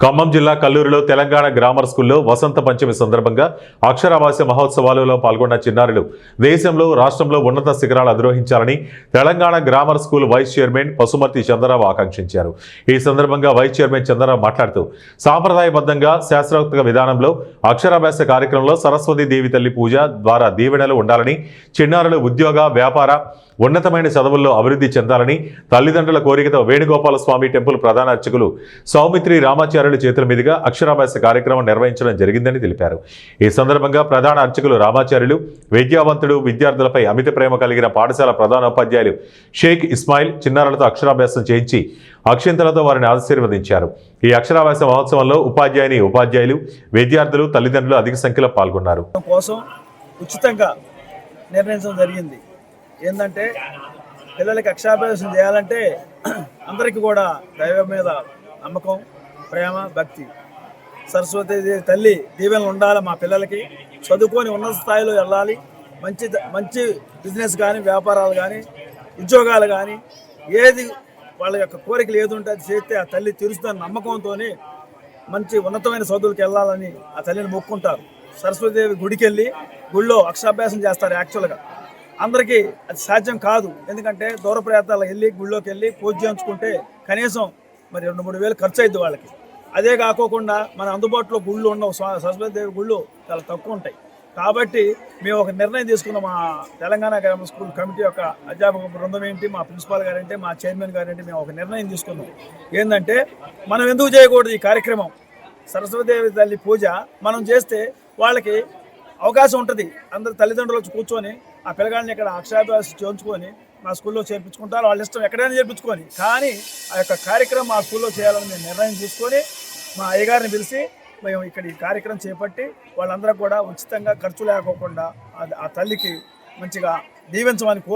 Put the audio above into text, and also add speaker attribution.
Speaker 1: ఖమ్మం జిల్లా కల్లూరులో తెలంగాణ గ్రామర్ స్కూల్లో వసంత పంచమి సందర్భంగా అక్షరాభ్యాస మహోత్సవాలలో పాల్గొన్న చిన్నారులు దేశంలో రాష్ట్రంలో ఉన్నత శిఖరాలు అధిరోహించాలని Telangana grammar school vice chairman Pasumarthi Chandra Rao ఆకాంక్షించారు. ఈ సందర్భంగా వైస్ చైర్మన్ చంద్రరావు మాట్లాడుతూ సాంప్రదాయబద్ధంగా శాస్త్రోక్త విధానంలో అక్షరాభ్యాస కార్యక్రమంలో సరస్వతి దేవి తల్లి పూజ ద్వారా దీవెనలు ఉండాలని, చిన్నారులు ఉద్యోగ వ్యాపార ఉన్నతమైన చదువుల్లో అభివృద్ధి చెందాలని తల్లిదండ్రుల కోరికతో వేణుగోపాల స్వామి టెంపుల్ ప్రధాన అర్చకులు సౌమిత్రి రామాచార్యుల చేతుల మీదుగా అక్షరాభ్యాస కార్యక్రమం నిర్వహించడం జరిగిందని తెలిపారు. ఈ సందర్భంగా ప్రధాన అర్చకులు రామాచార్యులు విద్యావంతుడు విద్యార్థులపై అమిత ప్రేమ కలిగిన పాఠశాల ప్రధానోపాధ్యాయులు షేక్ ఇస్మాయిల్ చిన్నారులతో అక్షరాభ్యాసం చేయించి అక్షింతలతో వారిని ఆశీర్వదించారు. ఈ అక్షరాభ్యాస మహోత్సవంలో ఉపాధ్యాయులు విద్యార్థులు తల్లిదండ్రులు అధిక సంఖ్యలో పాల్గొన్నారు.
Speaker 2: ఉచితంగా నిర్ణయించడం జరిగింది. ఏంటంటే పిల్లలకి అక్షరాభ్యాసం చేయాలంటే అందరికీ కూడా దైవం మీద నమ్మకం, ప్రేమ, భక్తి, సరస్వతి తల్లి దీవెనలు ఉండాలి. మా పిల్లలకి చదువుకొని ఉన్నత స్థాయిలో వెళ్ళాలి. మంచి బిజినెస్ కానీ, వ్యాపారాలు కానీ, ఉద్యోగాలు కానీ, ఏది వాళ్ళ యొక్క కోరికలు ఏది ఉంటే అది చేస్తే ఆ తల్లి తీరుస్తుందని నమ్మకంతో మంచి ఉన్నతమైన చదువులకు వెళ్ళాలని ఆ తల్లిని మొక్కుంటారు. సరస్వతిదేవి గుడికి వెళ్ళి గుళ్ళో అక్షరాభ్యాసం చేస్తారు. యాక్చువల్గా అందరికీ అది సాధ్యం కాదు. ఎందుకంటే దూర ప్రయాణాలకు వెళ్ళి గుళ్ళోకి వెళ్ళి పూజ చేయించుకుంటే కనీసం మరి 2-3 వేలు ఖర్చు అయింది వాళ్ళకి. అదే కాకోకుండా మన అందుబాటులో గుళ్ళు ఉండవు. సరస్వతిదేవి గుళ్ళు చాలా తక్కువ ఉంటాయి. కాబట్టి మేము ఒక నిర్ణయం తీసుకున్నాం. మా తెలంగాణ గ్రామ స్కూల్ కమిటీ యొక్క అధ్యాపక బృందం ఏంటి, మా ప్రిన్సిపాల్ గారేంటి, మా చైర్మన్ గారేంటి, మేము ఒక నిర్ణయం తీసుకున్నాం. ఏంటంటే మనం ఎందుకు చేయకూడదు ఈ కార్యక్రమం? సరస్వతిదేవి తల్లి పూజ మనం చేస్తే వాళ్ళకి అవకాశం ఉంటుంది. అందరు తల్లిదండ్రులు వచ్చి కూర్చొని ఆ పిల్లగాళ్ళని ఇక్కడ అక్షరాభ్యాసం చేయించుకొని మా స్కూల్లో చేర్పించుకుంటారు. వాళ్ళ ఇష్టం ఎక్కడైనా చేర్పించుకొని, కానీ ఆ యొక్క కార్యక్రమం మా స్కూల్లో చేయాలని మేము నిర్ణయం తీసుకొని మా అయ్యగారిని పిలిచి మేము ఇక్కడ ఈ కార్యక్రమం చేపట్టి వాళ్ళందరూ కూడా ఉచితంగా ఖర్చు లేకోకుండా ఆ తల్లికి మంచిగా దీవించమని